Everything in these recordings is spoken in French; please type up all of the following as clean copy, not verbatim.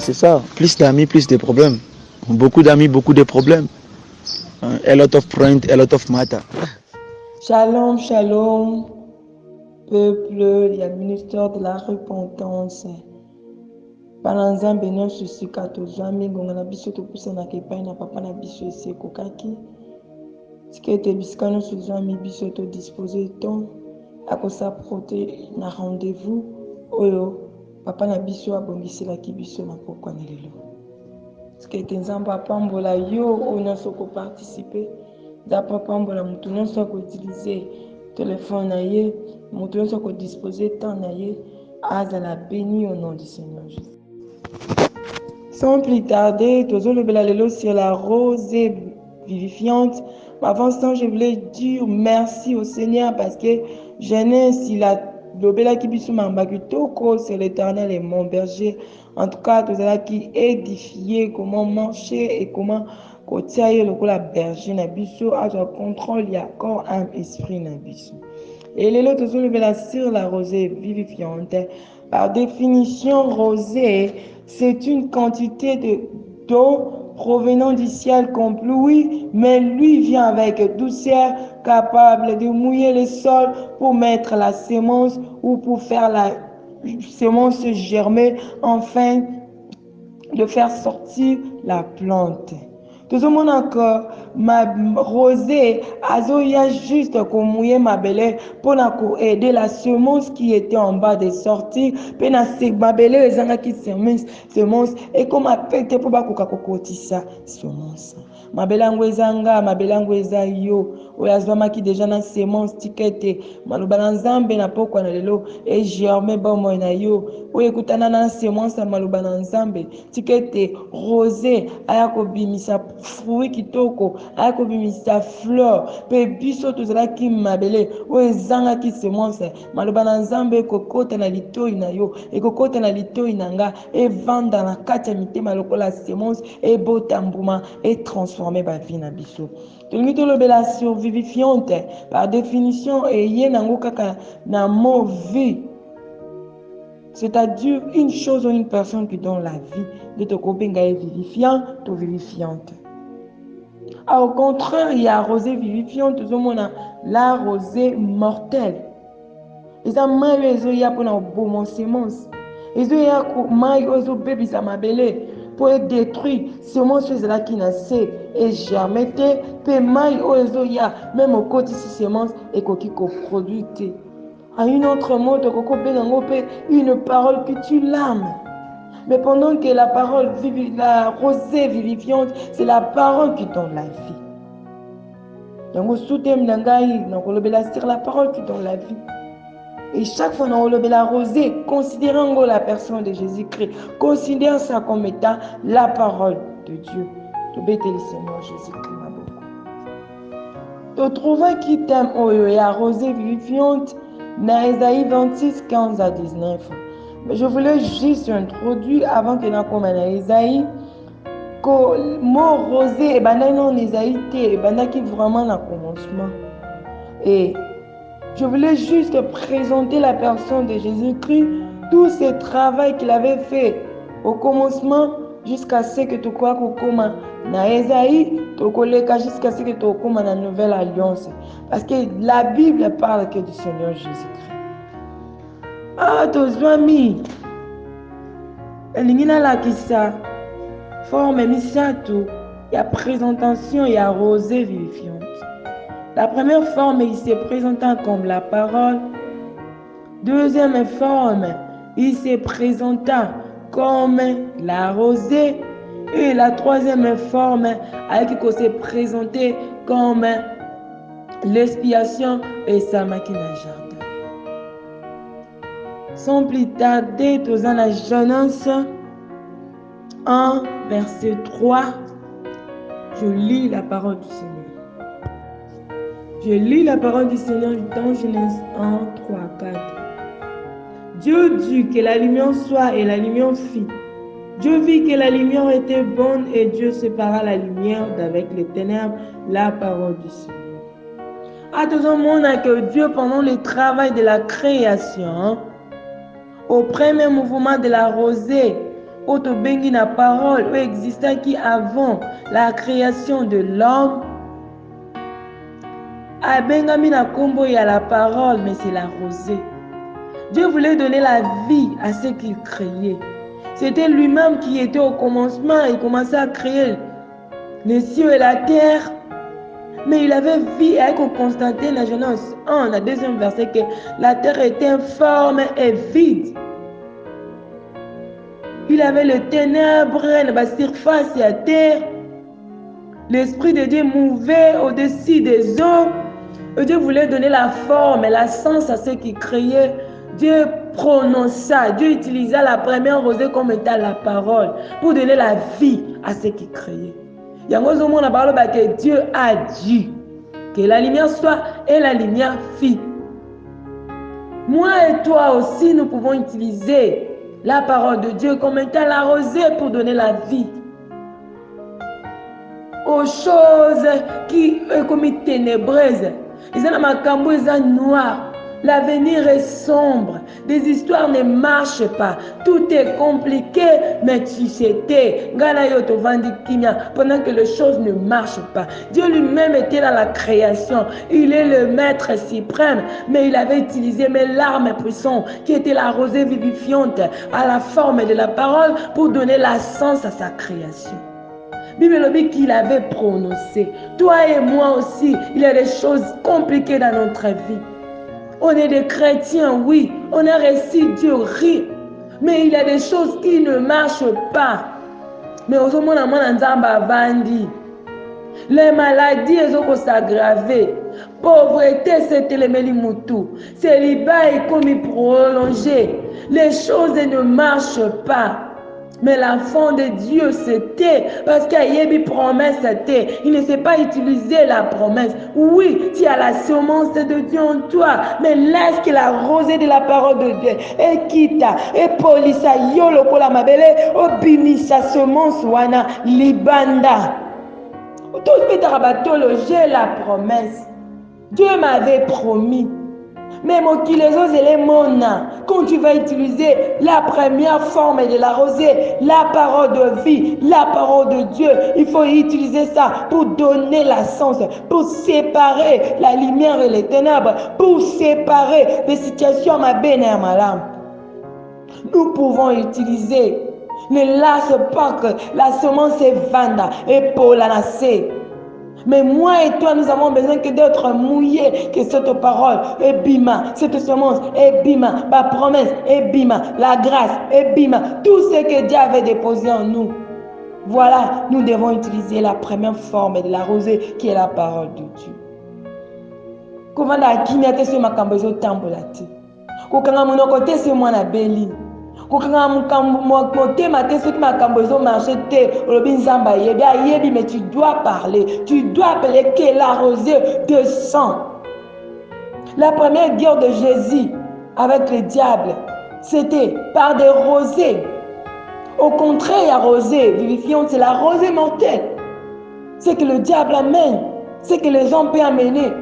c'est ça. Plus d'amis, plus de problèmes. Beaucoup d'amis, beaucoup de problèmes. A lot of friends, a lot of matter. Shalom, shalom, peuple et administrateurs de la repentance. Pananzambe nyonso sika tozwami ngonga na biso topusanaka epai na papa na biso esi ekokaki tika ete bisika nyonso tozwami biso todispose temps akosaprote na rendez-vous oyo papa na biso abongiselaki biso na pokwa na lelo tika ete nzambe apambola yo oyo nyonso koparticipe nzambe apambola moto nyonso akoutilize telefone na ye moto nyonso akodispose temps na ye azala béni au nom du Seigneur Jésus. Sans plus tarder, tozolobela lelo sur la rosée vivifiante. Mais avant ça, je voulais dire merci au Seigneur parce que Genèse, il a lobela qui biso mambakitoko, c'est l'Éternel et mon berger. En tout cas, tout cela qui édifié comment marcher et comment kotiaye lokola berger na biso, a contrôle, il y a corps, âme, esprit na biso. Et les autres tozolobela sur la rosée vivifiante. Par définition, rosée, c'est une quantité d'eau provenant du ciel qu'on pluie, mais lui vient avec douceur, capable de mouiller le sol pour mettre la semence ou pour faire la semence germer, enfin de faire sortir la plante. Tout le monde encore, ma rosée, azoya juste comme mouiller ma belle pour aider la semence qui était en bas de sortir. Puis na ma belle ezanga qui semence et comme affecté pour ba kokotisa semence. Ma belle angwezanga, ma belle angweza yo. Oyazwama qui déjà na semence tikete. Maloba na nzambe na pokwa na lelo et germer bomo na yo. Oyekutana na semence maloba na nzambe tikete rosée ayako bimisa fruit kitoko ayako bimisa fleur pe biso tozalaki mabele oyo ezangaki semence maloba na nzambe ekokota na litoi na yo ekokota na litoi na nga evanda na kati ya mitema lokola semence ebota mbuma etransforme bavi na biso tolingi tolobela survivifiante par définition eye nango kaka na mot vie. C'est-à-dire une chose ou une personne qui donne la vie, de te kobenga est vivifiant, to vivifiante. Au contraire, il y a rosée vivifiante, tout le monde a la rosée mortelle. Et ça, maï ezo ya pour na bomo semence. Ezo ya ko maï ezo bébé ça m'a belé pour détruire semence là qui n'a sé et jamais té pe maï ezo ya même au côté si semence et qui ko produit. À une autre mot, une parole que tu l'âmes. Mais pendant que la parole, la rosée vivifiante, c'est la parole qui donne la vie. Donc, sur la parole qui donne la vie. Et chaque fois qu'on la rosée, considérant la personne de Jésus-Christ, considère ça comme étant la parole de Dieu. Tu bêtes le Seigneur Jésus-Christ. Tu trouves qui t'aime, la rosée vivifiante. Dans Ésaïe 26, 15 à 19. Mais je voulais juste introduire avant que nous commençons dans Ésaïe que le mot rosé est dans Ésaïe et qui vraiment dans le commencement. Et je voulais juste présenter la personne de Jésus-Christ, tout ce travail qu'il avait fait au commencement jusqu'à ce que tu crois qu'on commence dans Ésaïe, tu connais jusqu'à ce que tu commences dans la nouvelle alliance. Parce que la Bible parle que du Seigneur Jésus-Christ. Ah, tes amis, l'ingina la kisa forme misato, il y a présentation, il y a rosée vivifiante. La première forme, il se présentant comme la parole. Deuxième forme, il se présentant comme la rosée. Et la troisième forme, avec qui se présentait comme l'expiation et sa machine jardin. Sans plus tarder, tous en la Genèse 1, verset 3, je lis la parole du Seigneur. Je lis la parole du Seigneur dans Genèse 1, 3, 4. Dieu dit que la lumière soit et la lumière fit. Dieu vit que la lumière était bonne et Dieu sépara la lumière d'avec les ténèbres, la parole du Seigneur. À tout le monde que Dieu, pendant le travail de la création, au premier mouvement de la rosée, Auto bengi na parole ou existant qui avant la création de l'homme. Abengami na kombo ya la parole, mais c'est la rosée. Dieu voulait donner la vie à ce qu'il créait. C'était lui-même qui était au commencement. Il commençait à créer les cieux et la terre. Mais il avait vu avec Constantin la Genèse 1, la deuxième verset, que la terre était informe et vide. Il avait le ténèbre, la surface et la terre. L'Esprit de Dieu mouvait au-dessus des eaux. Et Dieu voulait donner la forme et la sens à ce qu'il créait. Dieu prononça, Dieu utilisa la première rosée comme étant la parole pour donner la vie à ce qu'il créait. Il y a un parole que Dieu a dit que la lumière soit et la lumière fit. Moi et toi aussi, nous pouvons utiliser la parole de Dieu comme étant la rosée pour donner la vie aux choses qui sont comme ténébreuses. Ils ont ma cambo, ils sont noirs. L'avenir est sombre. Des histoires ne marchent pas. Tout est compliqué, mais tu sais, pendant que les choses ne marchent pas. Dieu lui-même était dans la création. Il est le maître suprême, mais il avait utilisé mes larmes puissantes, qui était la rosée vivifiante, à la forme de la parole, pour donner la sens à sa création. Bible dit qu'il avait prononcé. Toi et moi aussi, il y a des choses compliquées dans notre vie. On est des chrétiens, oui. On a reçu Dieu, oui. Mais il y a des choses qui ne marchent pas. Mais au moment où les maladies elles s'aggraver. Pauvreté, c'est le melimutu. Célibat est comme prolongé. Les choses ne marchent pas. Mais l'enfant de Dieu c'était parce qu'il y a une promesse. Il ne sait pas utiliser la promesse. Oui, tu as la semence de Dieu en toi, mais laisse que la rosée de la parole de Dieu et quitte et polisa yolo pour la mabele obimi sa semence wana libanda. Tout j'ai la promesse. Dieu m'avait promis. Mais quand tu vas utiliser la première forme de la rosée, la parole de vie, la parole de Dieu, il faut utiliser ça pour donner la sens, pour séparer la lumière et les ténèbres, pour séparer les situations ma benne et ma lame. Nous pouvons utiliser. Ne lâche pas que la semence est vanda et pour la nasser. Mais moi et toi, nous avons besoin que d'être mouillés, que cette parole est bima, cette semence est bima, ma promesse est bima, la grâce est bima, tout ce que Dieu avait déposé en nous. Voilà, nous devons utiliser la première forme de la rosée qui est la parole de Dieu. Comment la kinyate sur ma cambezo tambolati? Kokanga mon côté c'est moi la belle. Mais tu dois parler, tu dois appeler que la rosée de sang. La première guerre de Jésus avec le diable, c'était par des rosées. Au contraire, la rosée vivifiante, c'est la rosée mortelle. C'est que le diable amène, c'est que les hommes peuvent amener.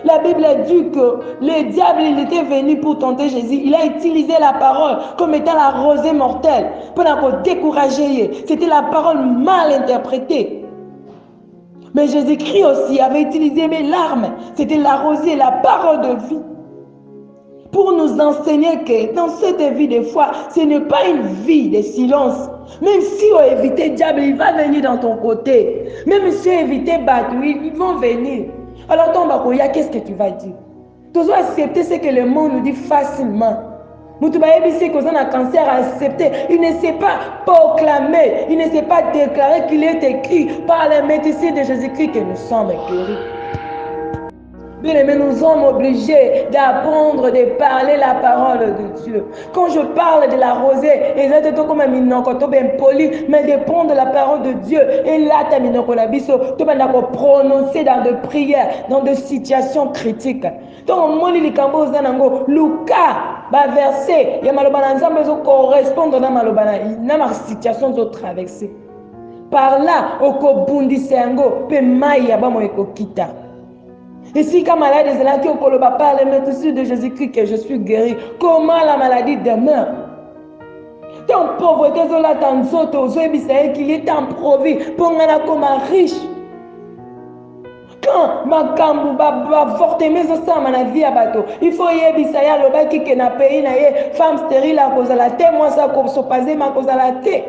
La Bible dit que le diable il était venu pour tenter Jésus. Il a utilisé la parole comme étant la rosée mortelle pour décourager. C'était la parole mal interprétée. Mais Jésus-Christ aussi avait utilisé mes larmes. C'était la rosée, la parole de vie. Pour nous enseigner que dans cette vie de foi, ce n'est pas une vie de silence. Même si on évite le diable, il va venir dans ton côté. Même si on évite Batou, ils vont venir. Alors, qu'est-ce que tu vas dire? Tu dois accepter ce que le monde nous dit facilement. Il ne sait pas proclamer, il ne sait pas déclarer qu'il est écrit par les médecins de Jésus-Christ que nous sommes guéris. Bien aimé, nous sommes obligés d'apprendre de parler la parole de Dieu. Quand je parle de la rosée, mais de prendre la parole de Dieu et là, tu vas prononcer dans des prières, dans des situations critiques. Donc, Luca, verset, il y a correspondre dans ma situation de traverser. Par là, au Bundisengo, pe Maya, kita. Et si quand malade est là, qui parle de Jésus-Christ que je suis guéri, comment la maladie demeure? Tant pauvreté, zola tant zoto, zoebisa qu'il est en provi, pour ngana comme riche. Quand makambu ba fortement ça ma vie à bateau, il faut y ebisa ya loba qui que na pays na ye femme stérile à cause de la terre, moi ça comme so passer ma cause de la terre.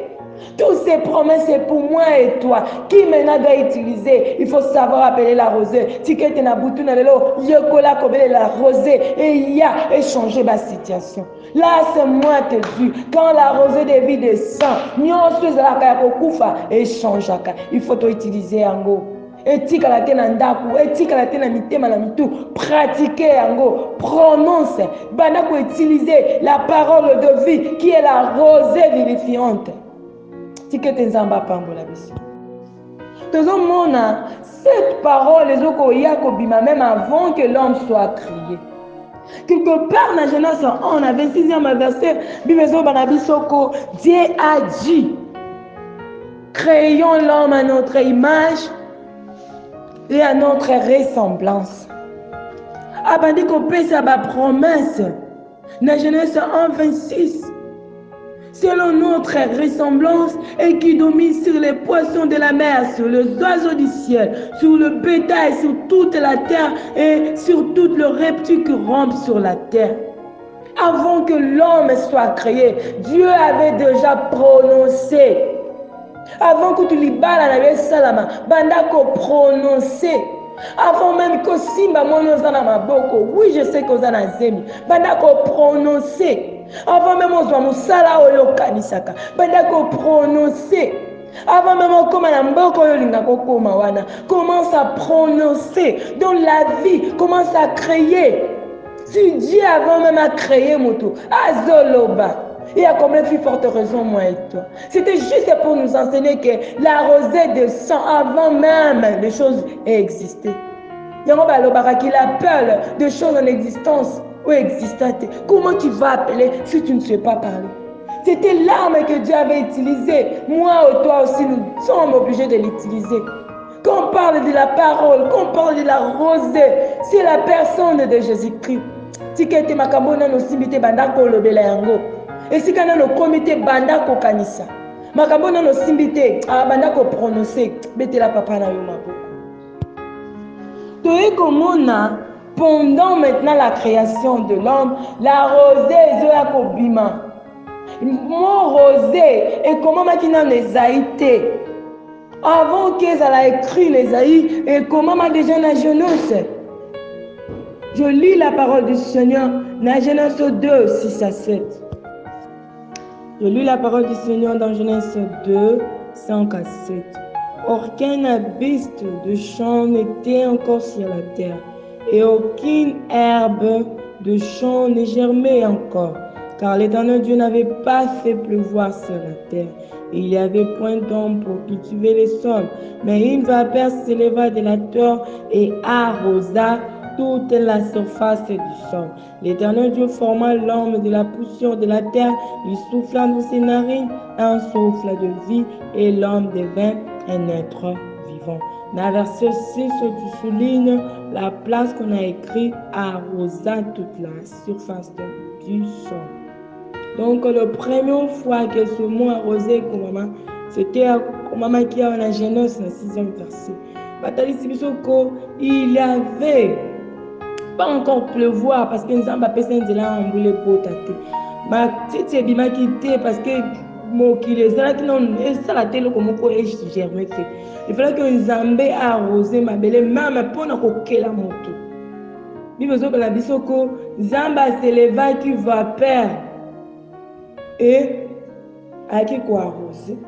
Toutes ces promesses, c'est pour moi et toi. Qui maintenant doit utiliser? Il faut savoir appeler la rosée. Si quelqu'un n'a boutou na lelo, yekola kobele la rosée et il y a échangé ma situation. Là, c'est moi te dis. Quand la rosée de vie descend, nyonso ezala kaya kokufa échange. Il faut utiliser yango. Etikala te na ndaku, etikala te na mitema na mitu, pratiquer yango, prononce, bana ko utiliser la parole de vie qui est la rosée vivifiante. Tikete nzamba pambola biso. Tozomona cette parole les okoya kobima même avant que l'homme soit créé. Quelque part dans Genèse 1, à 26e verset, bibezo banabisoko, Dieu a dit, créons l'homme à notre image et à notre ressemblance. Abandi kopesa ba promesse. Dans Genèse 1, 26. Selon notre ressemblance et qui domine sur les poissons de la mer, sur les oiseaux du ciel, sur le bétail, sur toute la terre et sur toutes les reptiles qui rampent sur la terre. Avant que l'homme soit créé, Dieu avait déjà prononcé. Avant que tu libales la salama, bandako prononcé. Avant même que Simba monozana maboko, oui je sais que vous en zemi, bandako prononcé. Avant même on soit musala oyo kanisaka, bandako prononcé. Avant même on comme na mboko oyo linga kokoma wana, commence à prononcer. Dans la vie, commence à créer. Si Dieu avant même à créer moto, azoloba. Il y a combien de forte raison, moi et toi. C'était juste pour nous enseigner que la rosée descend avant même les choses aient existé. Il y a qu'il appelle des choses en existence ou existantes. Comment tu vas appeler si tu ne sais pas parler? C'était l'arme que Dieu avait utilisée. Moi et toi aussi, nous sommes obligés de l'utiliser. Quand on parle de la parole, quand on parle de la rosée, c'est la personne de Jésus-Christ. Si quelqu'un m'a kambona no simité bandako lobela yango. Et si quand on a comité bandako kanisa, makambona no simbité bandako prononcer betela papa na yo maboko. Toi komona pendant maintenant la création de l'homme, la rosée ezoya kobima. Mon rosée et comment makina nezaïté. Avant qu'ils aient écrit les Aïe et comment m'a déjà na jeunesse. Je lis la parole du Seigneur dans Genèse 2, 6 à 7. Je lis la parole du Seigneur dans Genèse 2, 5 à 7. Aucun arbuste de champ n'était encore sur la terre, et aucune herbe de champ ne germait encore, car l'Éternel Dieu n'avait pas fait pleuvoir sur la terre. Et il n'y avait point d'homme pour cultiver les sols. Mais une vapeur s'éleva de la terre et arrosa toute la surface du sol. L'Éternel Dieu forma l'homme de la poussière de la terre, lui soufflant dans ses narines un souffle de vie, et l'homme devint un être vivant. Dans le verset 6, tu soulignes la place qu'on a écrit arrosa toute la surface du sol. Donc, la première fois que ce mot arrosé, c'était comme qui a la Genèse, dans le 6e verset. Il y avait pas encore pleuvoir parce que nous avons pas besoin de là en boule potate. Ma petite bima quitté parce que mon qui les a qui non et ça la télé comme quoi est germé fait. Il fallait que nous zambé arroser ma belle même pour na kokela moto. Bibezo la bisoko zamba s'éleva qui va perdre et à qui quoi arroser.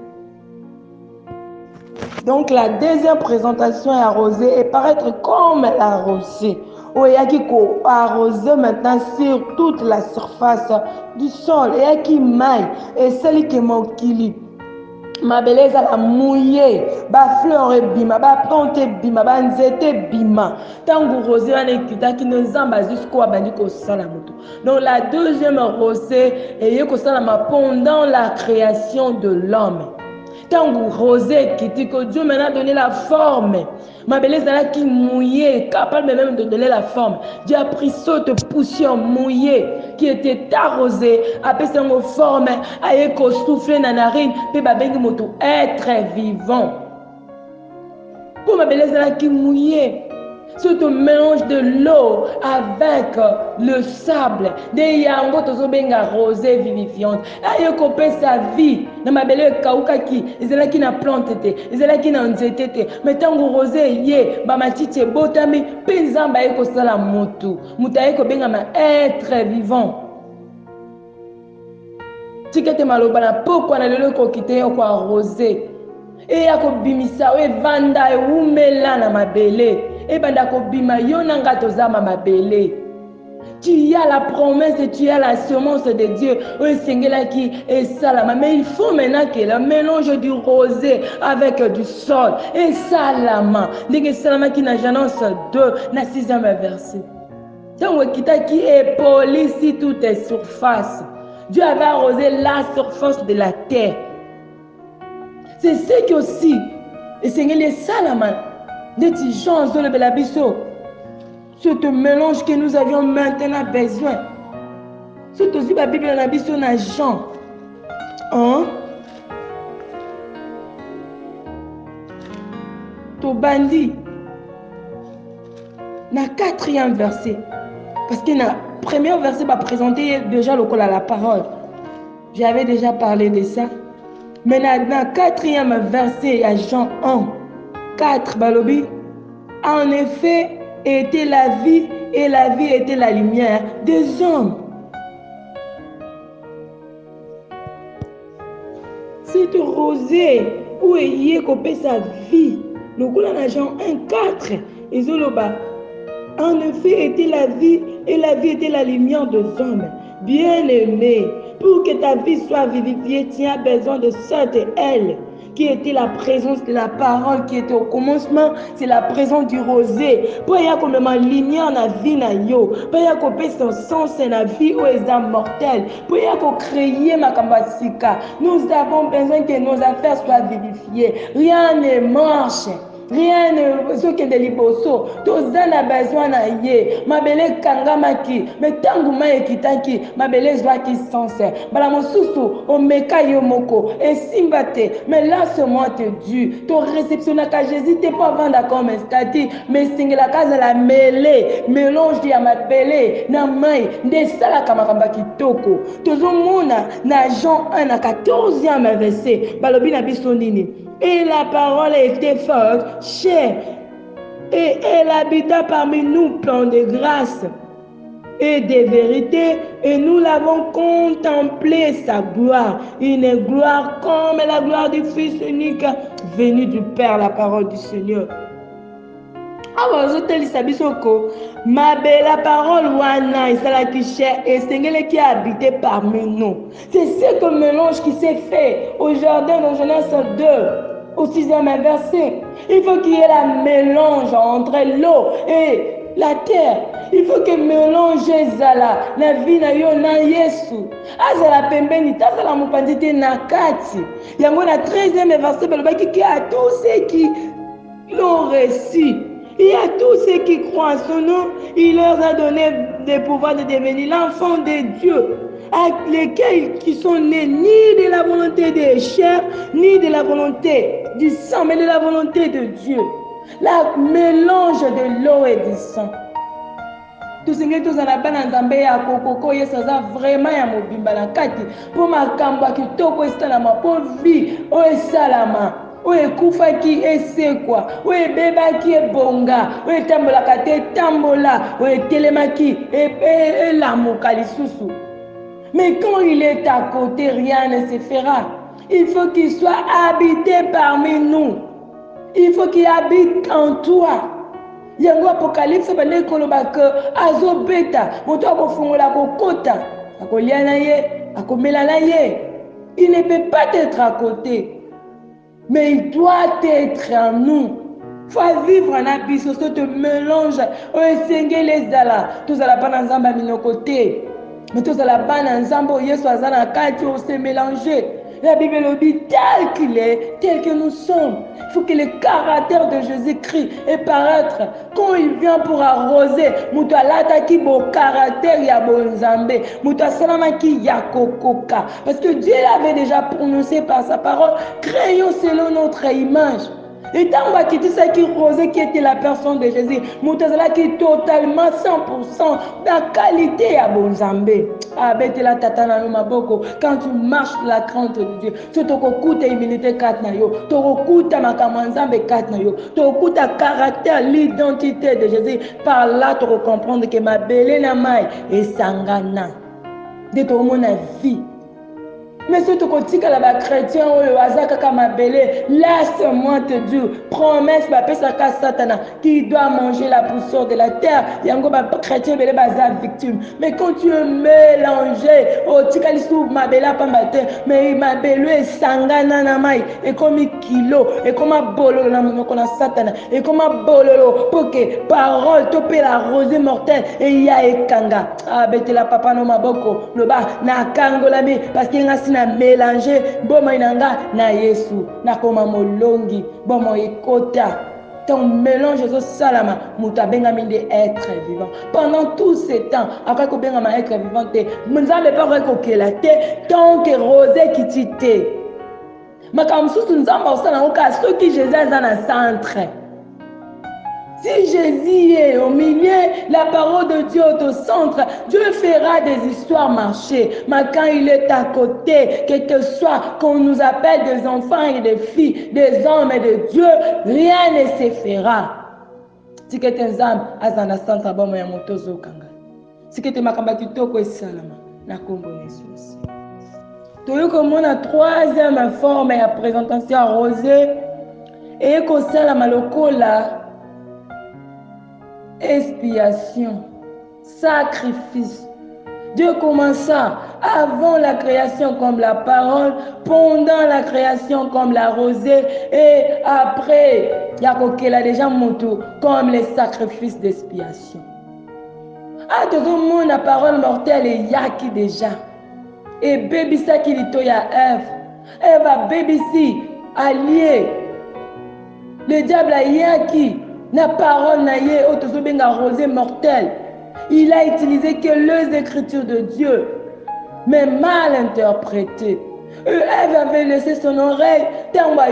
Donc la deuxième présentation est arrosée et paraître comme la rosée. Où il y a qui arroser maintenant sur toute la surface du sol. Il y a qui maille et celle qui est qui ma belleza la mouillée, ba fleur bima, ba plante bima, ba nzete bima. Tango rosée on est qui nous zamba jusqu'au abandi ko sala moto. Donc la deuxième rosée est ko sala pendant la création de l'homme. Tango rosée qui dit que Dieu m'a donné la forme. Ma belleza là qui mouillée, capable même de donner la forme. Dieu a pris cette poussière mouillée qui était arrosé, après ça en forme, aye ko souffler na narine, pe babengi moto être vivant. Pour ma belle qui mouillé. Surtout mélange de l'eau avec le sable. Des yango tozo benga rosée vivifiante. Aye ko pe sa vie. Na ma belle kauka ki, ezela ki na plante te, ezela ki na nzete te. Mais tango rosée ye, ba matiti botami, pe nzamba ye ko sala motu. Muta ye ko benga ma être vivant. Tikete maloba na pokwa na lelo ko kite yo kwa rosée. Et ya ko bimisa we vanda e umela na mabele. Et banda ko bima yo nanga tozama mabele. Tu as la promesse et tu as la semence de Dieu. Oui, Seigneur qui est salama. Mais il faut maintenant que le mélange du rosé avec du sol et salama. N'est-ce salama qui n'a j'annonce 2 na 6e verset. Qui est poli si tout est surface. Dieu avait arrosé la surface de la terre. C'est ce qui aussi, et Seigneur les salama, des gens dans le belabiso. Ce mélange que nous avions maintenant besoin. C'est aussi la Bible na biso na Jean. Hein? Tobandi. Na 4e verset. Parce que na 1er verset va présenter déjà le col à la parole. J'avais déjà parlé de ça. Mais dans 4e verset, à Jean 1, 4, Balobi, en effet, était la vie, et la vie était la lumière des hommes. C'est rosé, où est copé sa vie. Le coup dans Jean 1, 4, et Zoloba, en effet, était la vie, et la vie était la lumière des hommes. Bien-aimé, pour que ta vie soit vivifiée, tu as besoin de cette aile qui était la présence de la parole qui était au commencement, c'est la présence du rosé. Pour y avoir comme lumière dans la vie na yo, pour y avoir son sens dans la vie où les âmes mortelles, pour y avoir créer ma kambasika. Nous avons besoin que nos affaires soient vivifiées. Rien ne marche. Rien ne ce que de liboso. Tous en besoin na ye. Ma belle kangamaki. Mais tangu ma ekitaki. Ma belle joie qui sensé. Bala mosusu o meka yo moko. Et simbate. Mais là ce mois te dû. Ton réception na ka Jésus t'es pas vendre comme un statut. Mais singe la case la mêlée. Mélange di ma belle. Na mai. De sala kamakamba kitoko. Tozo mona na Jean 1 na 14e verset. Balobi na biso nini. Et la parole était forte, chère, et elle habita parmi nous plein de grâce et de vérité, et nous l'avons contemplé sa gloire, une gloire comme la gloire du Fils unique venu du Père, la parole du Seigneur. Alors, je te dis, ma belle parole, wana, et la qui chère, et Seigneur qui a habité parmi nous. C'est ce que mélange qui s'est fait au jardin de Genèse 2. Au 6e verset, il faut qu'il y ait un mélange entre l'eau et la terre. Il faut que mélange zala la vie na yo na Yesu. Azala pembeni tazala mupandite na kati. Yango na 13e verset belobaki ki a tous ceux qui l'ont reçu. Et à tous ceux qui croient en son nom, il leur a donné le pouvoir de devenir l'enfant de Dieu. À lesquels qui sont nés ni de la volonté des chairs, ni de la volonté du sang, mais de la volonté de Dieu. La mélange de l'eau et du sang. Tout ce que tous en a nzambe ya kokoko yesaza vraiment ya mobimba na kati pour makamba kitoko esalama pour vie o esalama o ekufaki esekwa o ebebaki ebonga o etambolaka te tambola o etelemaki elamuka lisusu. Mais quand il est à côté, rien ne se fera. Il faut qu'il soit habité parmi nous. Il faut qu'il habite en toi. Yango apocalypse bale koloba ke azobeta moto akofungola kokota akolia na ye akomela na ye. Il ne peut pas être à côté, mais il doit être en nous. Faut vivre en abisso, ce te mélange. Oh Seigneur les ala, tous à la bana nzamba mino côté. Mais tous à la bana nzambo yesu azana kati on s'est mélangé. La Bible le dit tel qu'il est, tel que nous sommes. Il faut que le caractère de Jésus-Christ ait paraître. Quand il vient pour arroser, Moutalata qui beau caractère ya bonzambe, Moutasalama qui ya kokoka. Parce que Dieu l'avait déjà prononcé par sa parole, créons selon notre image. Et tant que tu sais qui rosé qui était la personne de Jésus, Moutazala qui est totalement 100% la qualité à Bonzambé. La tatana no maboko. Quand tu marches la crainte de Dieu, tu te recoutes humilité 4 na yo, tu recoutes makamanzambe 4 na yo, tu recoutes caractère, l'identité de Jésus. Par là, tu comprendre que ma belle na mai et sangana. De ton mon vie. Mais si tu continues à la chrétien ou le hasard laisse-moi te dire, promesse Satana qui doit manger la poussière de la terre. Yango ba chrétien bele baza victime. Mais quand tu es mélangé, oh tikalisou ma bela pambate, mais ma belle sangana na mai et comme kilo et comme bololo na monoko na Satana et comme bololo pour que parole topé la rosée mortelle et ya ekanga. Ah betela papa no maboko le ba na kangolami parce qu'il y a na mélanger boma inanga na Yesu na koma molongi boma ekota ton mélange zo salama muta benga minde être vivant pendant tout ce temps après ko benga ma être vivant te nzambe pas ko kelate tant que rosé qui tite makamsusu nzamba osala oka soki Jésus azana centre. Si Jésus est au milieu, la parole de Dieu est au centre, Dieu fera des histoires marcher. Mais quand il est à côté, quel que soit qu'on nous appelle des enfants et des filles, des hommes et de Dieu, rien ne se fera. Si tu es un âme, azana centre bon ya motozo kanga. Si tu es makamba kitoko esalama, na kombo Yesu. Toyo comme la troisième forme et la présentation rosée et que salama lokola expiation, sacrifice. Dieu commença avant la création comme la parole, pendant la création comme la rosée et après, il y a déjà monté comme les sacrifices d'expiation. Ah, tout le monde la parole mortelle et yaki déjà. Et baby ça qui dit ya Ève. Ève a baby si allié. Le diable a yaki. La parole n'a pas rosé mortel. Il a utilisé que les écritures de Dieu, mais mal interprétées. Ève avait laissé son oreille. Laisse-moi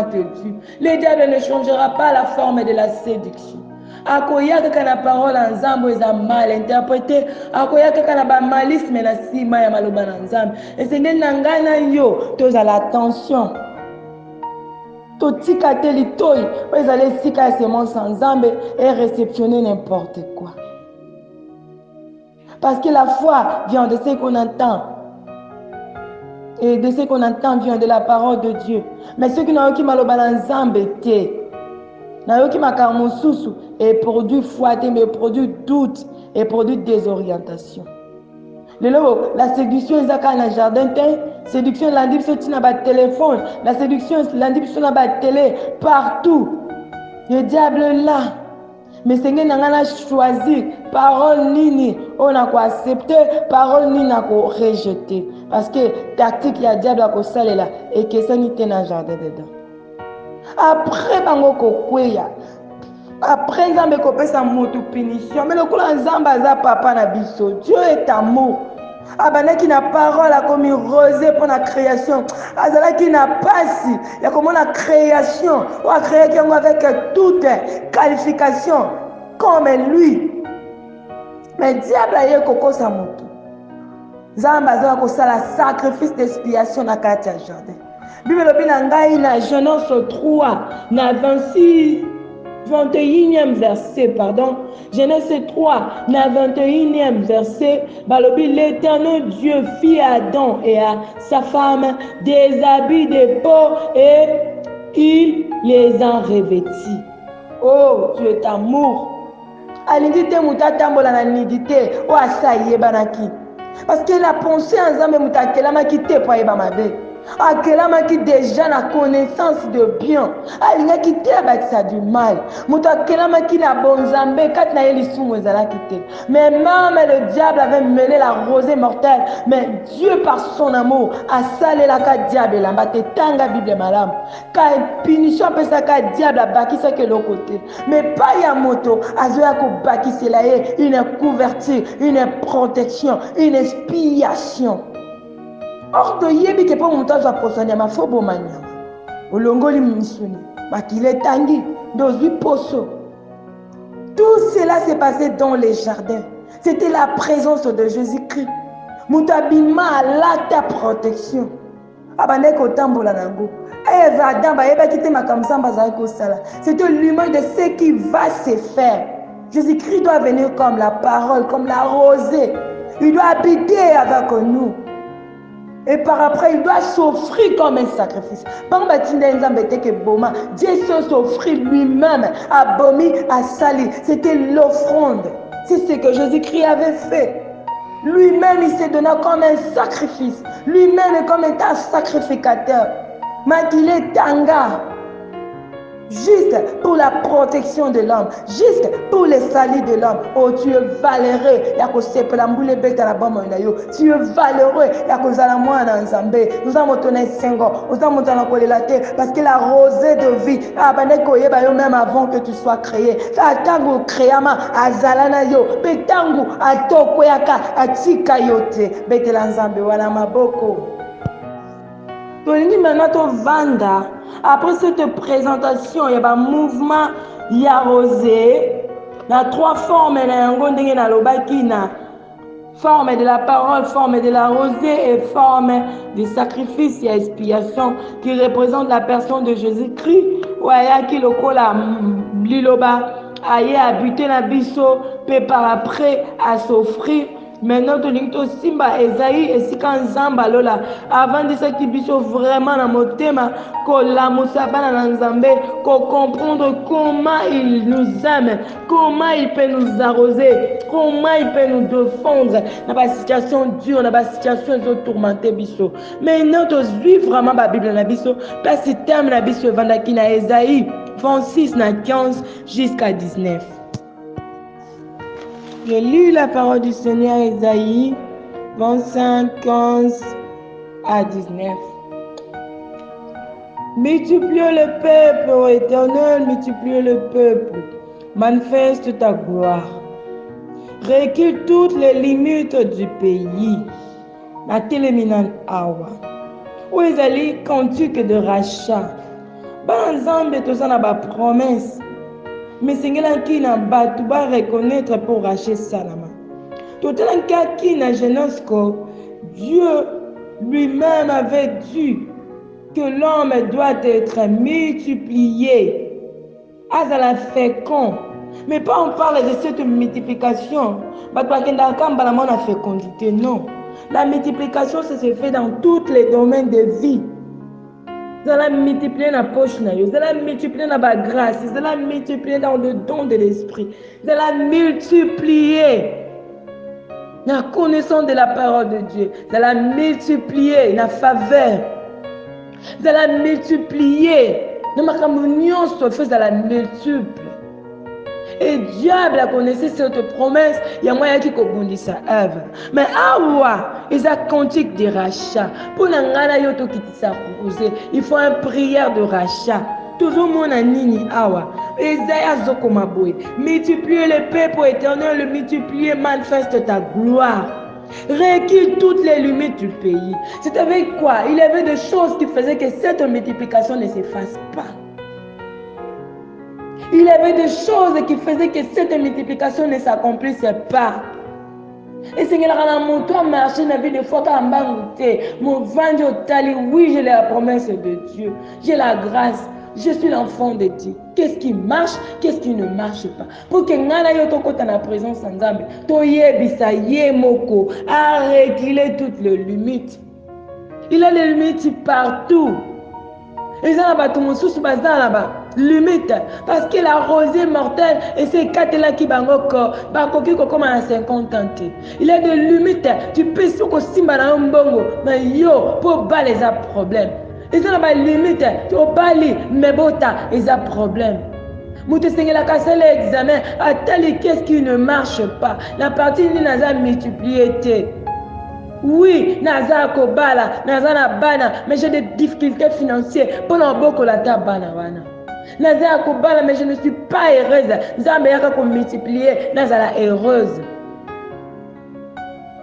te dire. Le diable ne changera pas la forme de la séduction. Akoyaka kana parole en nzambe eza mal interprété, akoyaka kana ba malice mais na sima ya maloba na nzambe. Et c'est nanga na yo tozala attention. Totika te litoi, vous allez sika semence en nzambe et réceptionner n'importe quoi. Parce que la foi vient de ce qu'on entend. Et de ce qu'on entend vient de la parole de Dieu. Mais ceux qui n'ont pas maloba na nzambe te nayoki makambo mosusu et produit foi mais produit doute et produit désorientation. La séduction est dans le jardin, séduction lundi sur le téléphone, la séduction lundi sur la télé, partout. Le diable est là. Mais c'est que nous avons choisi parole nini, on a quoi accepter, parole nini on a rejeter. Parce que tactique il y a diable à saler là et que ça n'était dans le jardin dedans. Après bango kokweya. Après nzambe kopesa moto punition, mais le kula nzamba za papa na biso. Dieu est amour. Abanaki na parole a comme rosé pour la création. Azalaki na pasi, il y a comme la création. On a créé avec toute qualification comme lui. Mais diable a eu koko sa moto. Nzamba za ko sala sacrifice d'expiation na kati ya jardin. Bible bina ngai na Genèse 3 na 21e verset, pardon. Genèse 3, na 21e verset, balobi l'Éternel Dieu fit à Adam et à sa femme des habits de peau et il les en revêtit. Oh, Dieu est amour. Alingi te mutatambola na nidité, o asaye banaki. Parce que la pensée ensemble mutakelama kite po yeba mabe. akelamaki déjà na connaissance de bien alingaki te abakisa du mal moto akelamaki na bonzambe kati na ye lisumu ezalaki te mais même le diable avait mêlé la rosée mortelle mais Dieu par son amour asalelaka diable elamba te tanga bible malamu ka punition apesaka diable abakisaki eloko te mais pas ya moto azoya kobakisela ye une couverture une protection une expiation. Or toyebi ke po moto azwa poso nyama fo boma nyama olongoli misuni makile tangi ndozwi poso. Tout cela s'est passé dans les jardins. C'était la présence de Jésus-Christ. Moto abima alata protection abandaki kotambola nango eva adam bayebaki te makambo nzambe azalaki kosala. C'était l'humain de ce qui va se faire. Jésus-Christ doit venir comme la parole, comme la rosée. Il doit habiter avec nous. Et par après, il doit s'offrir comme un sacrifice. Dieu s'offrit lui-même à Bomi, à Sali. C'était l'offrande. C'est ce que Jésus-Christ avait fait. Lui-même, il s'est donné comme un sacrifice. Lui-même, comme un sacrificateur. Makile Tanga. Juste pour la protection de l'homme, juste pour les salis de l'homme. Oh, tu es valeureux. Tu es valeureux. Nous avons donné 5 ans. Nous avons donné parce que la rosée de vie, même avant que tu sois créé. Atangu créama, azalana yo, petangu, atokoyaka, atikayote, betelanzambe, wana maboko. Après cette présentation, il y a un mouvement, il y a rosé, il y a 3 formes, il y a forme de la parole, forme de la rosée et forme du sacrifice, il y a expiation qui représente la personne de Jésus-Christ. Ouaya qui le cola liloba, aye habiter la biso, puis par après à s'offrir. Maintenant, tu simba Esaïe et Sikanzamba lola. Avant de ce qui biso vraiment dans mon thème, qu'on la moussabana dans Nzambe, qu'on comprendre comment il nous aime, comment il peut nous arroser, comment il peut nous défendre dans la situation dure, dans la situation tourmentée biso. Maintenant, tu vis vraiment la Bible dans la biso, parce que terme la biso vendaki na Esaïe 26 na 15 jusqu'à 19. Je lis la parole du Seigneur Esaïe 25, 15 à 19. Multiplie le peuple, ô Éternel, multiplie le peuple, manifeste ta gloire. Recule toutes les limites du pays. La téléminante awa. Où est allé cantique de rachat? Banzambe tout ça n'a pas promesse. Mais Seigneur qui n'a pas tout va reconnaître pour racheter Salama. Tout le cas qui n'a jeunesse que Dieu lui-même avait dit que l'homme doit être multiplié. Azala fécond. Mais pas on parle de cette multiplication. La fécondité, non. La multiplication, ça se fait dans tous les domaines de vie. Vous allez multiplier la poche, vous allez multiplier la grâce, vous allez multiplier dans le don de l'esprit, vous allez multiplier la connaissance de la parole de Dieu, vous allez multiplier la faveur, vous allez multiplier la communion, vous allez multiplier. Et diable a connaissé cette promesse, il y a moyen qui bondit sa œuvre. Mais awa, ils ont cantique de rachat. Pour l'angana yoto qui t'a proposé, il faut une prière de rachat. Toujours mon anini awa. Esaïe zokomaboy. Multiplie le peuple éternel, multiplier manifeste ta gloire. Recule toutes les limites du pays. C'est avec quoi? Il y avait des choses qui faisaient que cette multiplication ne s'efface pas. Il y avait des choses qui faisaient que cette multiplication ne s'accomplisse pas. Et Seigneur, mon toi marché n'a vu des fois qu'à m'embouter. Mon ventre au tali, oui, j'ai la promesse de Dieu. J'ai la grâce. Je suis l'enfant de Dieu. Qu'est-ce qui marche? Qu'est-ce qui ne marche pas? Pour que ngana yo toko ta na présence ensemble. Toye bisa ye moko a réglé toutes les limites. Il a les limites partout. Et ça là-bas, tout mon sous bazar là-bas. limite. Parce que la rosée mortelle et ces quatre-là qui bangoko, bakoki comme à 50 ans. Il y a des limites. Tu peux se simba na mbongo, mais yo, pour bas les problèmes. Ils ont des limites. Tu peux bali, mais bota, ils ont problème. La casse l'examen, attendez qu'est-ce qui ne marche pas. La partie ni naza multiplié. Oui, naza kobala, naza na bana, mais j'ai des difficultés financières pendant beaucoup la ta bana wana. Naza kobala, mais je ne suis pas heureuse. Nzambe yaka ko multiplier, naza la heureuse.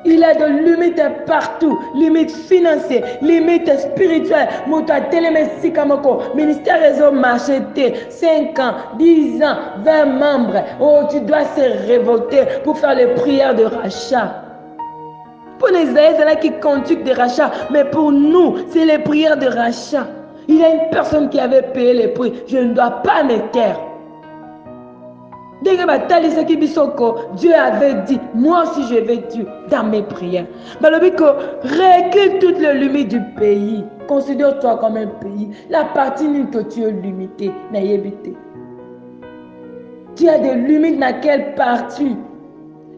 Il y a des limites partout, limites financières, limites spirituelles. Mouta télémessi kamoko, ministère réseau marché 5 ans, 10 ans, 20 membres. Oh, tu dois se révolter pour faire les prières de rachat. Pour les Israéliens qui conduisent des rachats, mais pour nous, c'est les prières de rachat. Il y a une personne qui avait payé les prix. Je ne dois pas me taire. Dieu avait dit, moi aussi je vais Dieu dans mes prières. Recule toutes les limites du pays. Considère-toi comme un pays. La partie que tu es limité, tu as des limites dans quelle partie?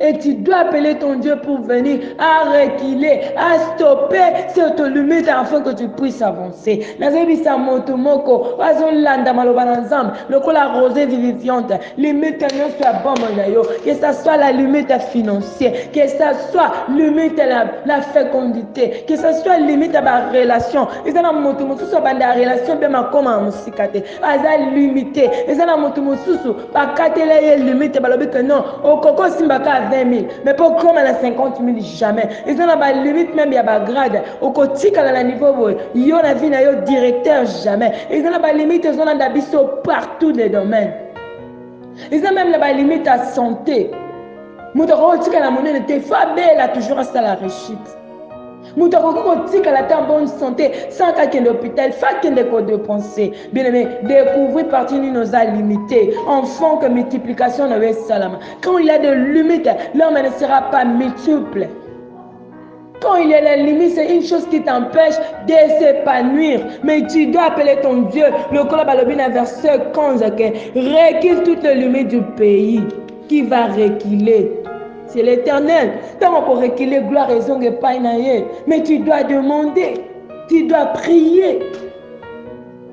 Et tu dois appeler ton Dieu pour venir à reculer, à stopper cette limite afin que tu puisses avancer. La rosée vivifiante, limite que ce soit la limite financière, que ce soit limite la fécondité, que ce soit limite à ma relation. Et ça, la relation, bien ma comme en musikate. Aza limité. Et ça, la motomosusu, pas katele limite, que non, au coco simbaka 20 000, mais pour comme à 50 000 jamais. Ils ont la limite même, il y a des grades. Au quotidien, à la niveau, il y a la vie, directeur jamais. Ils ont la limite, ils ont la biseau partout les domaines. Ils ont même la limite à santé. Moutaro, la monnaie n'était pas belle, a toujours à la réussite. Moutaro, tika la en bonne santé, sans qu'à l'hôpital, faut qu'il ait de penser. Bien aimé, découvrir partie de nos limités. Enfant que multiplication n'avait salam. Quand il y a des limites, l'homme ne sera pas multiple. Quand il y a des limites, c'est une chose qui t'empêche de s'épanouir. Mais tu dois appeler ton Dieu. Le Kolabalobina verset 15, recule toutes les limites du pays. Qui va reculer? C'est l'Éternel. Tant pour reculer, gloire, raison et pas naïe. Mais tu dois demander. Tu dois prier.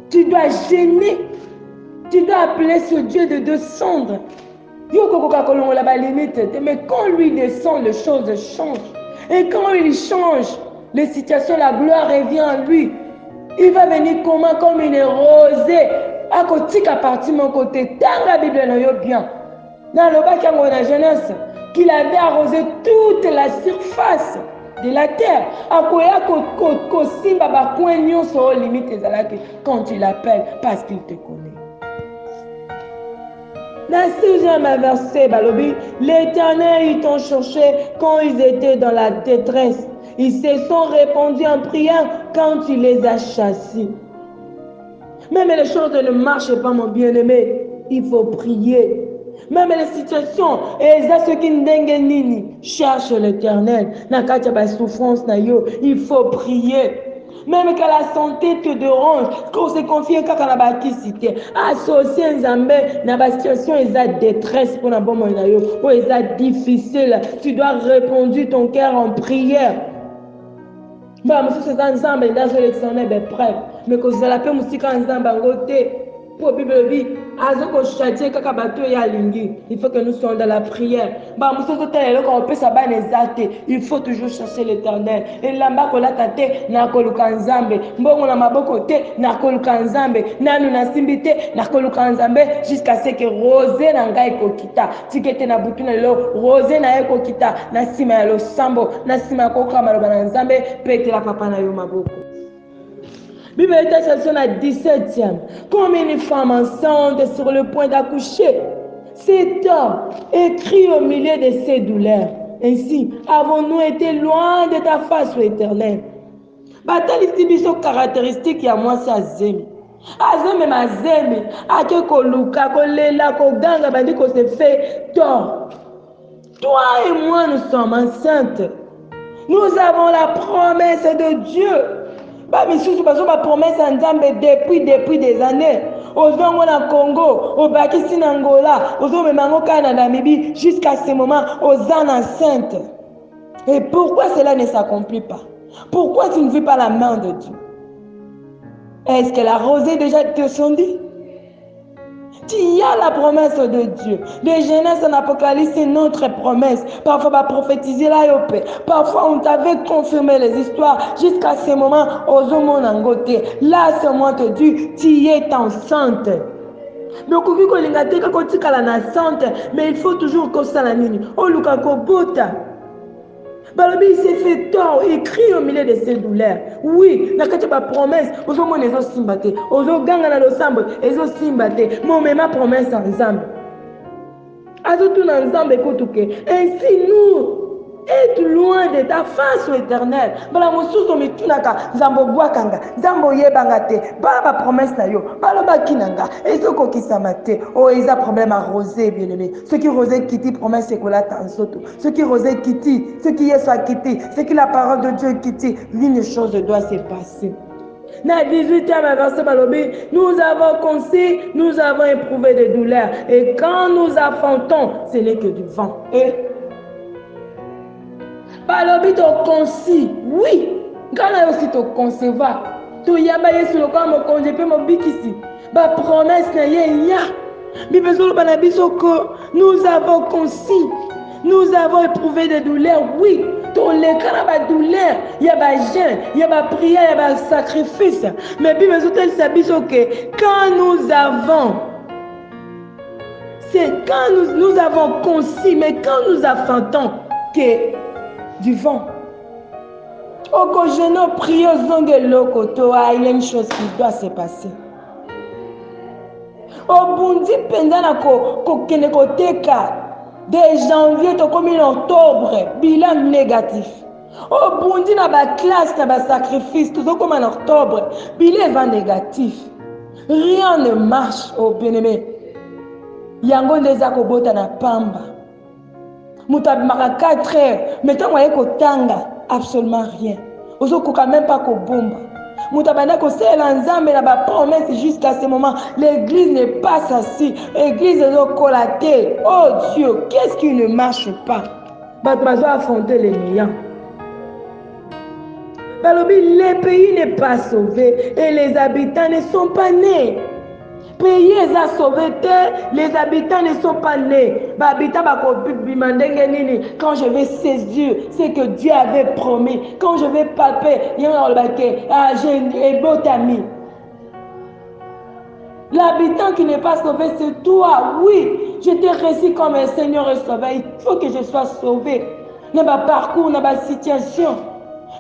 Tu dois gêner. Tu dois appeler ce Dieu de descendre. Mais quand lui descend, les choses changent. Et quand il change, les situations, la gloire revient en lui. Il va venir comment? Comme une rosée. À côté, à partir de mon côté, dans la Bible, bien. Dans le bac de la jeunesse, qu'il avait arrosé toute la surface de la terre. Quand tu l'appelles, parce qu'il te connaît. Dans ce sixième verset, l'Éternel, ils t'ont cherché quand ils étaient dans la détresse. Ils se sont répandus en prière quand tu les as chassés. Même les choses ne marchent pas, mon bien-aimé. Il faut prier. Même les situations, et ceux qui n'dengenini cherchent l'Éternel. Nakatia ba souffrance na yo, il faut prier. Même que la santé te dérange, qu'on se confie qu'à la bâtissité, associer Nzambe dans la situation, ils ont détresse pour la bonne moyen, ou ils ont difficile. Tu dois répondre ton cœur en prière. Bah, monsieur, c'est Nzambe, dans l'élection, ben prêt. Mais que vous allez appeler monsieur Nzambe en côté. Pour la Bible dit, il faut que nous soyons dans la prière. Il faut toujours chercher l'Éternel. Et là-bas, jusqu'à ce que Rosé n'angaye kokita. Tikete na butu na lo, Rosé na eko kita, na sima ya lo sambo, na sima koka maloba nzambe, pete la papa na yo maboko. Bible est à 17e. Comme une femme enceinte sur le point d'accoucher, cet homme écrit au milieu de ses douleurs. Ainsi, avons-nous été loin de ta face, ô Éternel? Bataille tibiso caractéristique ya moi c'est azemi. Azemi mazemi, ake koluka, kolela, koganga, bandi ko se fait tort. Toi et moi, nous sommes enceintes. Nous avons la promesse de Dieu. Bah, mais si tu as promesse en Nzambe depuis des années. ozongo na Congo, au Bakissi na Angola, ozongo mangoka na Namibie, jusqu'à ce moment, ozan enceinte. Et pourquoi cela ne s'accomplit pas? Pourquoi tu ne vis pas la main de Dieu? Est-ce que la rosée déjà te sondit? Il y a la promesse de Dieu. De Genèse en Apocalypse, c'est notre promesse. Parfois, on va prophétiser la yopé. Parfois, on t'avait confirmé les histoires. Jusqu'à ce moment, osons nangote. Là, ce moment te dit, tu es enceinte. Donc, mais il faut toujours que ça la mini. Oh, Luka Kobota. Balobi s'est fait tort, il crie au milieu de ses douleurs. Oui, na kati ba promesse, ozo mon ezo simbate, ozo ganga na losambo, ezo simbate, mon même promesse ensemble. Azo tout ensemble écoute. Ainsi nous être loin de ta face éternelle. Bala mosusu mitunaka, zambo bwakanga, zambo yebangate, bala ba promesse na yo, bala ba kinanga, ezo kokisamate. Oh, ils a problème à rosé bien aimé. Ce qui rosé quitti promesse c'est que la tansoto. Ce qui rosé quitti, ce qui est soit quitti, ce qui la parole de Dieu quitti, une chose doit se passer. Dans 18e verset Balobi, nous avons conçu, nous avons éprouvé des douleurs. Et quand nous affrontons, ce n'est que du vent. Et Balobi to conçu, oui. Quand on a aussi to concevoir, to yaba yesu le corps mo congé pe mo bikisi. Ba promesse na ye ya. Bibezolo banabiso ko nous avons conçu, nous avons éprouvé des douleurs, oui. Dans les cas de douleur, il y a des jeûne, il y a des prières, il y a des sacrifices. Mais Bible que quand nous avons, c'est quand nous avons conçu, mais quand nous affrontons que du vent. Au Kojeno prie aux ongelo koto, il y a une chose qui doit se passer. Au Bundi pendant ko kenekoteka. De janvier, tu comme en octobre, bilan négatif. Au Bundi, na ba classe, na ba sacrifice, tout comme en octobre, bilan négatif. Rien ne marche au bien-aimé. Yango ndeza kobota na pamba. Mutabimaka 4 heures, mais tant moyen kotanga, absolument rien. Ozo koka même pas kobomba. Mutabana ko sela nzambe na ba promesse jusqu'à ce moment. L'église n'est pas assise. L'église est colatée. Oh Dieu, qu'est-ce qui ne marche pas? Bato affronter les liens. Le pays n'est pas sauvé et les habitants ne sont pas nés. Le pays est sauvé, les habitants ne sont pas nés. Quand je vais saisir ce que Dieu avait promis, quand je vais palper, j'ai un beau ami. L'habitant qui n'est pas sauvé, c'est toi. Oui, je t'ai reçu comme un Seigneur et Sauveur. Il faut que je sois sauvé. Dans ma parcours, dans ma situation.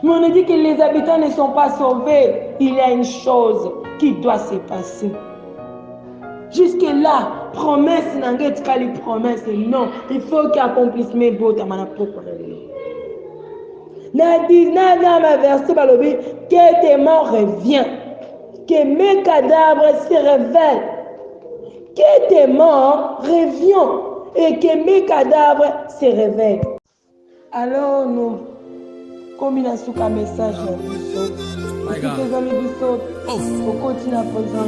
Mais on a dit que les habitants ne sont pas sauvés. Il y a une chose qui doit se passer. Jusque-là, promesse, promesse, non. Il faut qu'il accomplisse mes beaux dans ma propre vie. Dans ma verset, que tes morts reviennent. Que mes cadavres se révèlent. Que tes morts reviennent. Et que mes cadavres se révèlent. Alors nous, comme il a sous un message, todos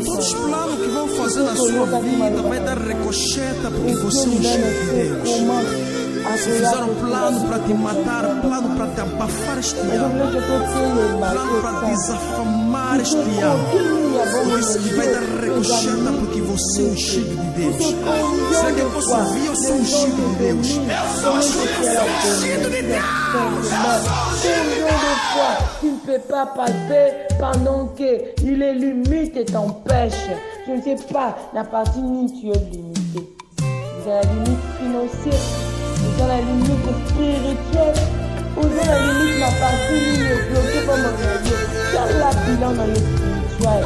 os planos que vão fazer na sua vida vai dar recocheta porque você é um filho de Deus. Se fizeram plano para te matar, plano para te abafar este ano, plano para desafamar este ano, por isso que vai dar recocheta porque você é um filho de Deus. Será que eu posso ouvir? Eu sou um filho de Deus. Eu sou um filho de Deus. Tu ne peux pas passer pendant que les limites t'empêchent. Je ne sais pas, la partie où tu es limité. Vous avez la limite financière, vous avez la limite spirituelle, vous avez la limite de la partie où il est bloqué comme un radio. Sans la bilan dans le spirituel,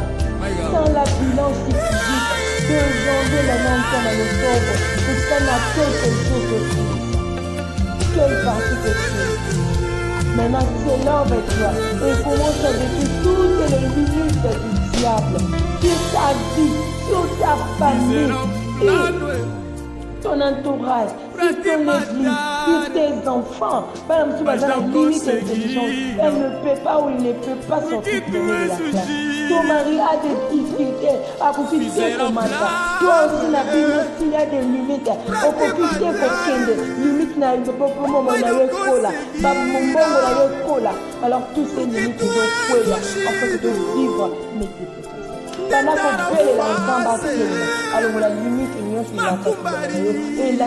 sans la bilan physique, de janvier maintenant dans le sombre, pour ça n'a quelque chose de plus. Quelle partie de plus? Maintenant, c'est là avec toi. Et commence à détruire toutes les limites du diable. Sur ta vie, sur ta famille, et ton entourage, sur ton église, sur tes enfants. Madame, tu vas dans la limite d'intelligence. Elle ne peut pas ou il ne peut pas sortir de la classe. Ton mari a des difficultés à profiter comme ça. Toi aussi, la Bible, s'il y a des limites, au profiter pour qu'il limite n'a eu pas pour moment na yekola, ba mbongo na yekola. Alors tous ces limites sont kwela afin de vivre mes difficultés. Pendant que Dieu est là, alors la limite est mieux qu'il a fait. Et là,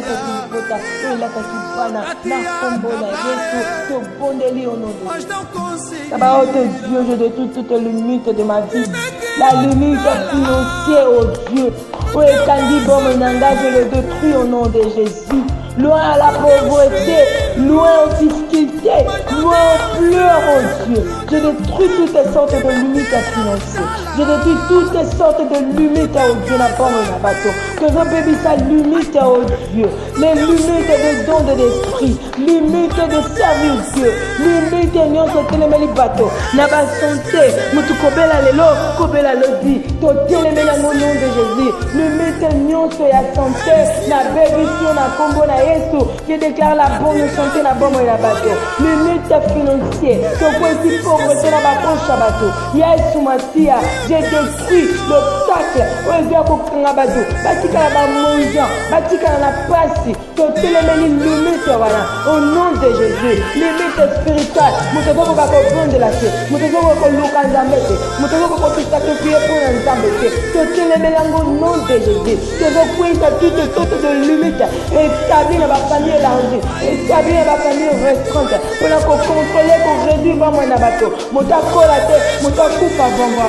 Dieu, je détruis toute limite de ma vie. La limite financière, oh Dieu. Oh, et quand bon, je le détruis au nom de Jésus. Loin à la pauvreté, loin aux difficultés, loin aux pleurs, oh Dieu. Je détruis toutes sortes de limites financières. Je détruis toutes sortes de limites, oh Dieu, n'a pas mon bateau. Que je bébé sa limite, oh Dieu. Les limites des dons de l'esprit, limites de servir Dieu, limites de nous sur les bateaux. N'a pas santé, nous te kobela lelo, kobela lodi, to télémé au nom de Jésus. Limite nous sur la santé, la bébé sur la combo na Yesu. Je déclare la bonne santé, la bonne et la bateau. Limite financière, to quoi si pauvreté na bateau bateau. Yesu Masia, j'ai détruit l'obstacle. On vient pour prendre bateau. Batika la monja, batika la passe. To télémé limite voilà. Au nom de Jésus, limite spirituelle. Nous devons comprendre de la paix. Nous devons comprendre Nzambete. Nous devons comprendre sacrifier pour Nzambete. To télémé au nom de Jésus. Je veux courir toutes sortes de limites. Établir dans ma famille élargie. Établir dans ma famille restreinte. Pour contrôler, pour réduire mon abateau. Mon taco la tête, mon taco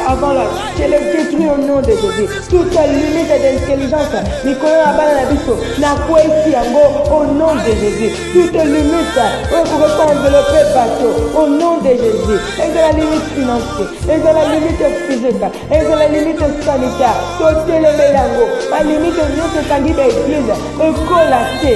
avant là. Je les détruis au nom de Jésus. Toute limite d'intelligence. Nicolas Abana Nabiso. N'a quoi ici au nom de Jésus. Toute limite. On pourrait pas envelopper bateau. Au nom de Jésus. Et de la limite financière. Et de la limite physique. Et de la limite sanitaire. Tout les mélango. La limite de nous, c'est quand il y a l'église. École à thé.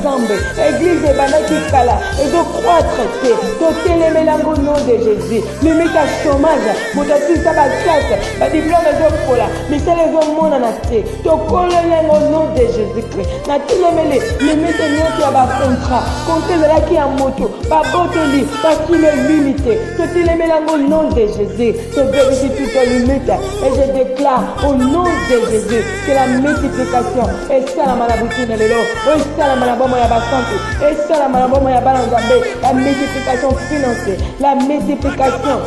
Zambé. Église de Banaki Kala. Et de croître thé. Tout les mélango au nom de Jésus. Limite à chômage. Moutasi Sabakat. La diplôme de Kola. Mais c'est les hommes mon anaté. Tout au nom de Jésus-Christ. Na tous les mêlés. Limite nous qui a un contrat. Comptez de là qui a moto. Pas boteli. Pas qui est limité. Tout les mélango au nom de Jésus. Je vérifie toute limite. Et je déclare au nom de Jésus que la multiplication est ça la malabouti de l'élo. Et ça la malabomo ya basantu. Et ça la malabomo ya balanzambe. La multiplication financière. La multiplication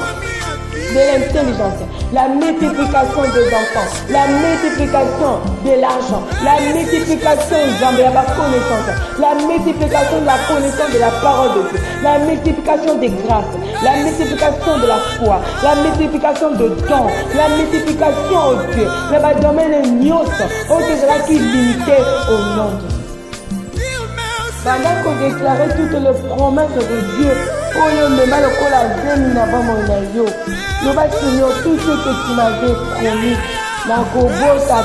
de l'intelligence, la multiplication des enfants, la multiplication de l'argent, la multiplication de la connaissance, la multiplication de la connaissance de la parole de Dieu, la multiplication des grâces, la multiplication de la foi, la multiplication de dons, la multiplication au Dieu, le domaine nios, au Dieu qui est limité au nom de Dieu. Pendant qu'on déclarait toutes les promesses de Dieu, oh le mal au la zemi n'a pas mon aïe. Nous va Seigneur tout ce que tu m'avais promis. La gobo ta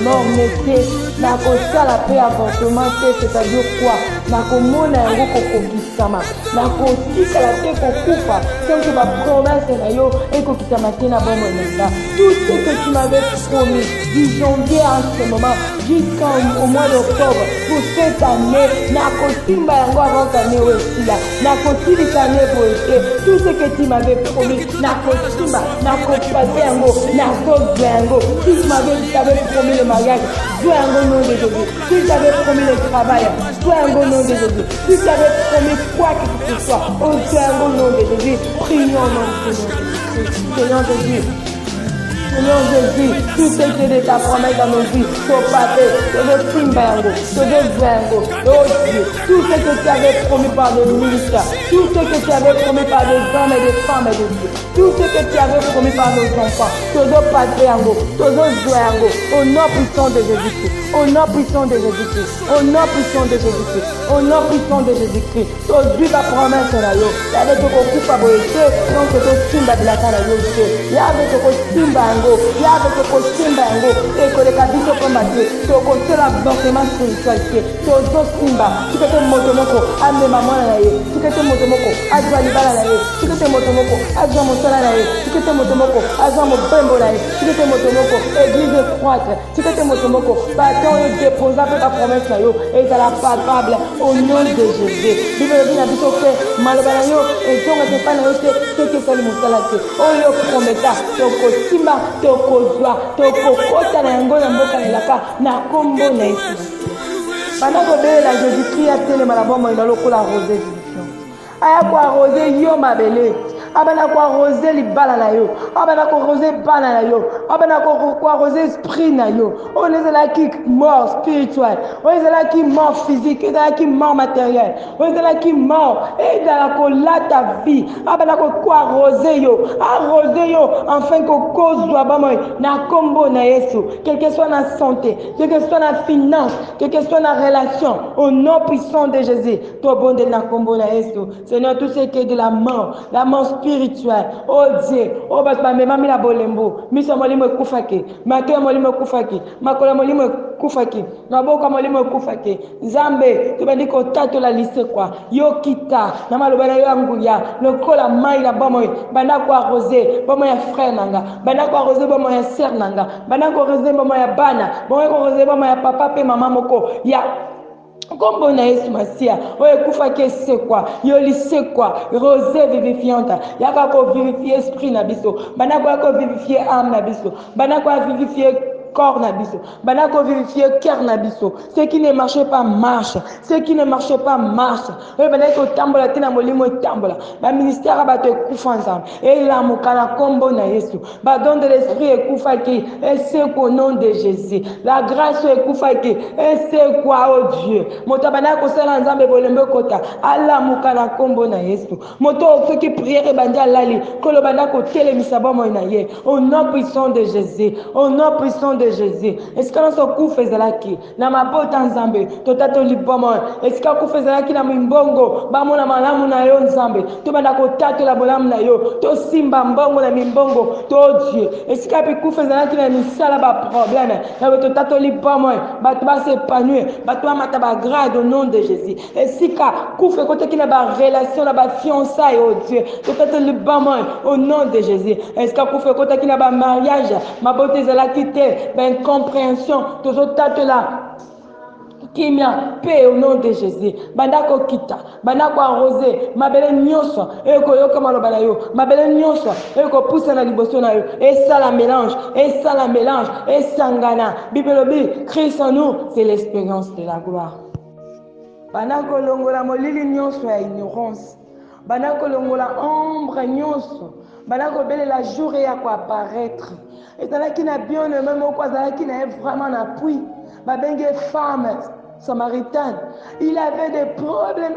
normalité, la cosa la paix avortement, c'est-à-dire quoi? La commune a un gros kokisama. La kotika la paix kokufa. Quand tu vas promesse nayo et kokisama tena bon monenda. Tout ce que tu m'avais promis du janvier à ce moment jusqu'au mois d'octobre pour cette année, na kotimba yango avant l'année aussi là. Na kotimba cette année pour été. Tout ce que tu m'avais promis, na kotimba, na kopate yango, na kobe yango. Si tu m'avais promis le mariage, sois un nom de Jésus. Si tu avais promis le travail, sois un nom de Jésus. Si tu avais promis quoi que ce soit, oh sois un nom de Jésus. Prions au nom de Jésus. Seigneur Jésus. Seigneur Jésus, tout ce qui est de ta promesse dans nos vies, ton pâté, ton Simbango, ton Dévengo, oh Dieu, tout ce que tu avais promis par des ministères, tout ce que tu avais promis par des hommes et des femmes et des Dieu, tout ce que tu avais promis par nos enfants, ton Patriango, ton Zoango, au nom puissant de Jésus-Christ, au nom puissant de Jésus-Christ, au nom puissant de Jésus-Christ, au nom puissant de Jésus-Christ, ton Dieu ta promesse là, il y avait ton coup à boiter, donc ton Simba de la Canada, il y avait ton Simba. Yave toko simba yango ekoleka biso komba te tokosala avortement spirituel te tozosimba soki ete moto moko amema mwana na ye soki ete moto moko azwa libala na ye soki tikete motomoko azwa mosala na ye tikete motomoko azwa mobembo na ye tikete motomoko église croître tikete motomoko bato oyo déposa mpe bapromese na yo ezala palpable au nom de Jésus. Bible elobi na biso mpe maloba na yo ezongaka epai na yo te soki esali mosala te oyo prometa tokosimba tokozwa tokokota na yango na mboka elaka na kombo na Yesu. Bana kobelela Jésus-Christ atelema na bomoi na lokola rosée vivifiante aya koarrose yo mabele abana koarrose libala na yo abana koarrose bana na yo abana koarrose esprit na yo oyo ezalaki mort spirituel oyo ezalaki mort physique ezalaki mort matériel oyo ezalaki mort ezala kolata vie abana koarrose yo arrose yo enfin kokozwa bomoi na kombo na Yesu quel que soit na santé quel que soit na finance quel que soit na relation au nom puissant de Jésus to bonde na kombo na Yesu. Seigneur, tout ce qui est de la mort spirituelle, oh Dieu, oh Batman, mami la bolembo, miso molimo kufaki, make molimo kufaki, makola molimo kufaki, naboka molimo kufaki, Zambe, tu bandi ko tato la liste quoi, yo kita, na malobana yo anguya, lokola mai la bomoy, banda ko arroser, bomoy ya frère nanga, banda ko arroser bomoy ya sœur nanga, banda ko arroser bomoy ya bana, bomoy ko arroser bomoy ya papa pe maman moko, ya Kombo na Yesu Masia, oye kufaki c'est quoi, yoli c'est quoi, rosée vivifiante, yaka ko vivifier esprit na biso, bana ko vivifier âme na biso, bana ko vivifier corps na biso, bana ko vivifier cœur na biso, ce qui ne marche pas marche, ce qui ne marche pas marche, oye bana ko tambola tina molimo tambola, ba ministère ba te kufanza, et la mukana kombo na Yesu, ba don de l'esprit et kufaki, et c'est qu'au nom de Jésus, la grâce et kufaki, et c'est quoi oh Dieu. Moto bana ko sala nzambe bolembe kota ala mukana kombo na Yesu moto okoki prière banda lali kolo bana ko telemisa bomo na ye au nom puissant de Jésus au nom puissant de Jésus est-ce que nous sommes kufezalaki na mabota nzambe totato libomo est-ce que kufezalaki na mimbongo bamona malamu na yo nzambe to bana ko tato la bolamu na yo to simba mbongo na mimbongo to Dieu est-ce que kufezalaki na misala ba problème na totato libomo ba s'épanouir ba mata ba grade au nom de Jésus. Et si ka koufé côté qui n'a pas relation n'a pas fiançailles oh Dieu, peut-être le bâmon au nom de Jésus. Est-ce que koufé côté qui n'a pas mariage, ma beauté c'est la quitter, ben compréhension, tout autres là. Qui m'a paix au nom de Jésus. Bandako kita, bandako arrosé, ma belle nyonso, et ko yoka malobala yo, ma belle nyonso, et ko pousse na liboso na yo, et ça la mélange, et ça la mélange, et sangana. Bibelobi, Christ en nous, c'est l'expérience de la gloire. Bandako longola molili nyonso ya ignorance. Bandako longola ombre nyonso. Bandako belle la jour et à quoi apparaître. Et ça qui n'a bien le même au quoi ça qui n'a vraiment appui. Ma bengue femme samaritaine, il avait des problèmes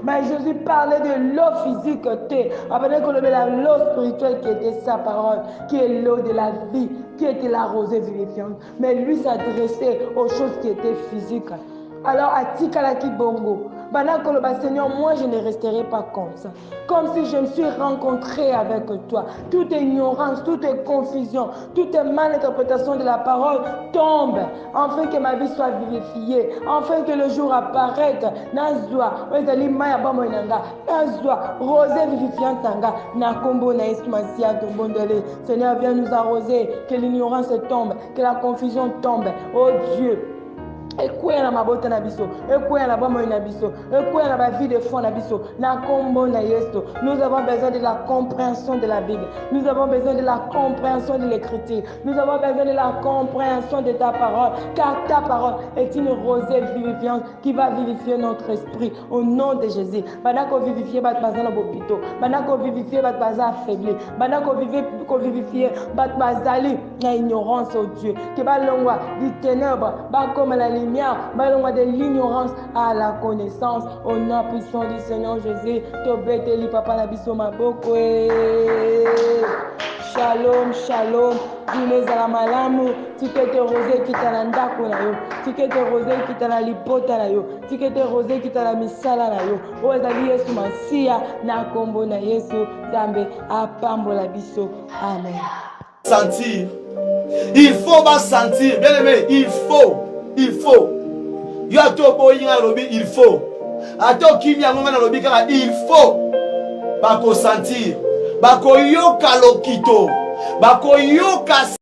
mais Jésus parlait de l'eau physique de l'eau spirituelle qui était sa parole, qui est l'eau de la vie, qui était la rosée vivifiante. Mais lui s'adressait aux choses qui étaient physiques. Alors à Tikalaki Bongo, Seigneur, moi je ne resterai pas comme ça. Comme si je me suis rencontré avec toi. Toute ignorance, toute confusion, toute malinterprétation de la parole tombe. Afin que ma vie soit vivifiée. Afin que le jour apparaisse. Nazwa, rosée vivifiante tanga. Nakombo na esmasia tombondele. Seigneur, viens nous arroser. Que l'ignorance tombe. Que la confusion tombe. Oh Dieu. Ekouya na mabota na biso, ekouya na bomo na biso, ekouya na ba vie de fond na biso, na kombo na Yesu. Nous avons besoin de la compréhension de la Bible. Nous avons besoin de la compréhension de l'écriture. Nous avons besoin de la compréhension de ta parole, car ta parole est une rosée vivifiante qui va vivifier notre esprit au nom de Jésus. Banako vivifier bat bazana bopito, banako vivifier bat baza affaibli, banako vivifier bat bazali na ignorance au Dieu. Que ba longwa du ténèbre, ba comme la lumière, balongwa de l'ignorance à la connaissance au nom puissant du Seigneur Jésus. Tobeteli papa na biso maboko. Shalom, shalom. Dile za malamu, tikete rosé kitana ndako na yo, tikete rosé kitana lipota na yo, tikete rosé kitana misala na yo. O ezali Yesu Masia na kombo na Yesu Zambe apambola biso. Amen. Sentir. Il faut pas sentir. Bien aimé, il faut. Il faut. Il faut. ata okimi yango nga nalobi kaka il faut bakosentir bakoyoka lokito bakoyoka